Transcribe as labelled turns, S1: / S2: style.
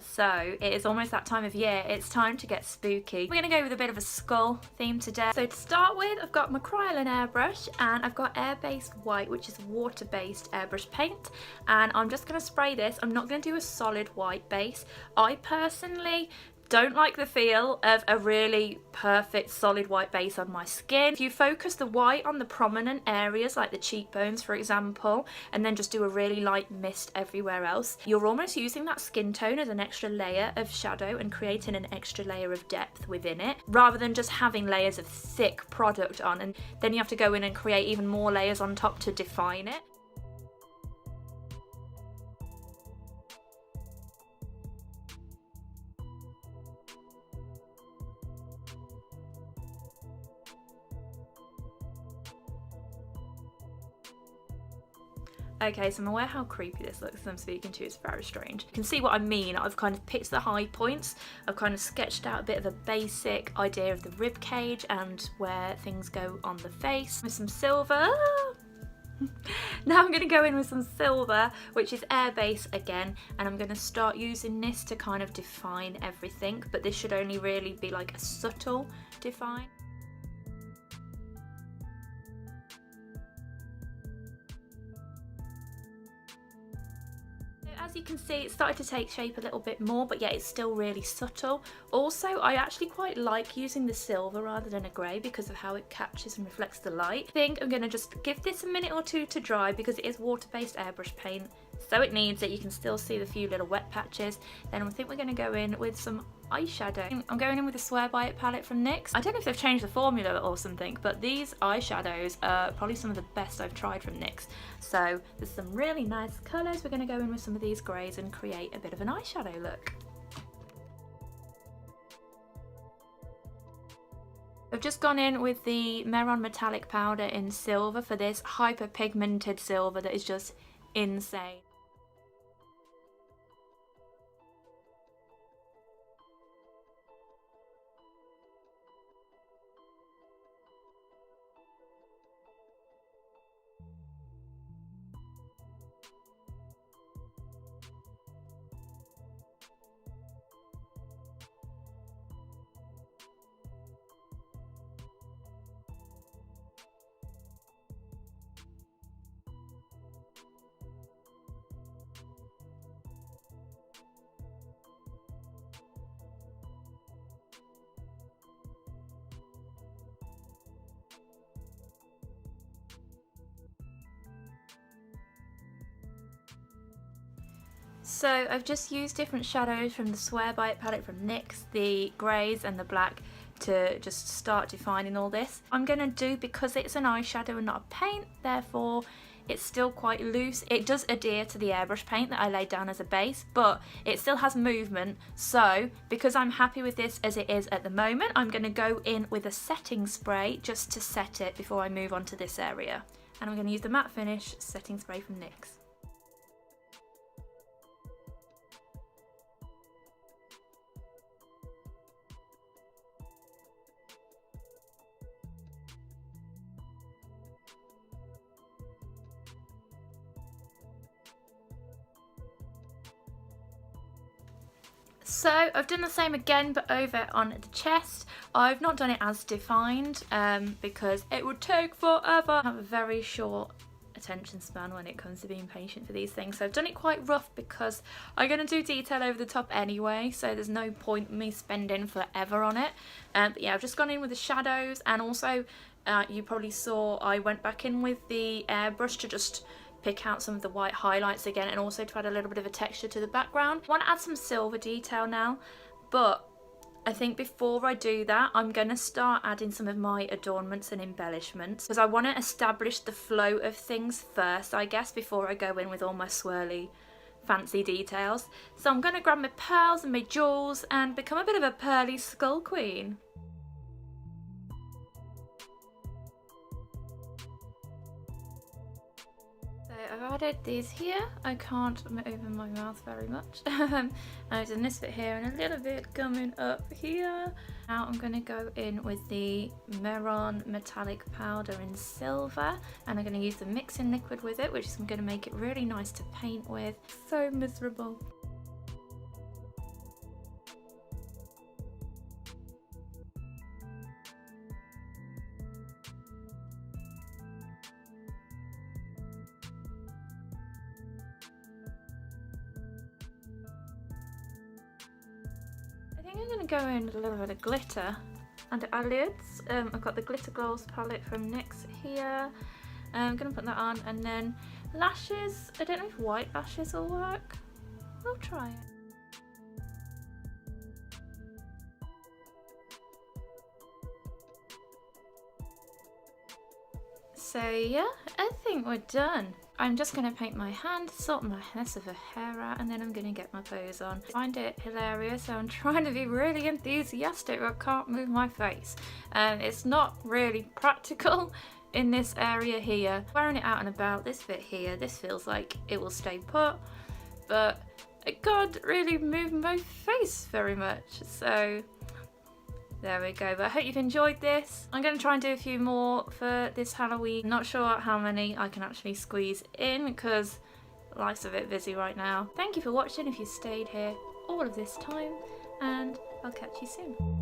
S1: So it is almost that time of year. It's time to get spooky. We're gonna go with a bit of a skull theme today. So to start with, I've got my Kryolan airbrush and I've got air-based white, which is water-based airbrush paint. And I'm just gonna spray this. I'm not gonna do a solid white base. I personally don't like the feel of a really perfect solid white base on my skin. If you focus the white on the prominent areas like the cheekbones for example, and then just do a really light mist everywhere else, you're almost using that skin tone as an extra layer of shadow and creating an extra layer of depth within it, rather than just having layers of thick product on, and then you have to go in and create even more layers on top to define it. Okay, so I'm aware how creepy this looks as I'm speaking to you. It's very strange. You can see what I mean. I've kind of picked the high points. I've kind of sketched out a bit of a basic idea of the rib cage and where things go on the face with some silver. Now I'm going to go in with some silver, which is air base again, and I'm going to start using this to kind of define everything, but this should only really be like a subtle define. As you can see, it started to take shape a little bit more, but yet it's still really subtle. Also, I actually quite like using the silver rather than a grey because of how it captures and reflects the light. I think I'm going to just give this a minute or two to dry because it is water-based airbrush paint, so it needs it. You can still see the few little wet patches. Then I think we're going to go in with some eyeshadow. I'm going in with the Swear By It palette from NYX. I don't know if they've changed the formula or something, but these eyeshadows are probably some of the best I've tried from NYX. So there's some really nice colours. We're going to go in with some of these greys and create a bit of an eyeshadow look. I've just gone in with the Meron metallic powder in silver for this hyper pigmented silver that is just insane. So I've just used different shadows from the Swear By It palette from NYX, the greys and the black, to just start defining all this. I'm going to do, because it's an eyeshadow and not a paint, therefore it's still quite loose. It does adhere to the airbrush paint that I laid down as a base, but it still has movement. So because I'm happy with this as it is at the moment, I'm going to go in with a setting spray just to set it before I move on to this area. And I'm going to use the matte finish setting spray from NYX. So I've done the same again, but over on the chest. I've not done it as defined because it would take forever. I have a very short attention span when it comes to being patient for these things. So I've done it quite rough because I'm going to do detail over the top anyway, so there's no point in me spending forever on it. But yeah, I've just gone in with the shadows, and also you probably saw I went back in with the airbrush to just pick out some of the white highlights again, and also to add a little bit of a texture to the background. I want to add some silver detail now, but I think before I do that, I'm going to start adding some of my adornments and embellishments, because I want to establish the flow of things first, I guess, before I go in with all my swirly fancy details. So I'm going to grab my pearls and my jewels and become a bit of a pearly skull queen. I've added these here. I can't open my mouth very much. I've done this bit here and a little bit coming up here. Now I'm going to go in with the Meron metallic powder in silver, and I'm going to use the mixing liquid with it, which is going to make it really nice to paint with. So miserable. think I'm going to go in with a little bit of glitter under eyelids. I've got the Glitter Glows palette from NYX here. I'm going to put that on, and then lashes. I don't know if white lashes will work. We'll try it. So yeah, I think we're done. I'm just going to paint my hand, sort my mess of a hair out, and then I'm going to get my bows on. I find it hilarious, so I'm trying to be really enthusiastic, but I can't move my face. It's not really practical in this area here. Wearing it out and about, this bit here, this feels like it will stay put, but I can't really move my face very much, so there we go. But I hope you've enjoyed this. I'm going to try and do a few more for this Halloween. Not sure how many I can actually squeeze in because life's a bit busy right now. Thank you for watching if you stayed here all of this time, and I'll catch you soon.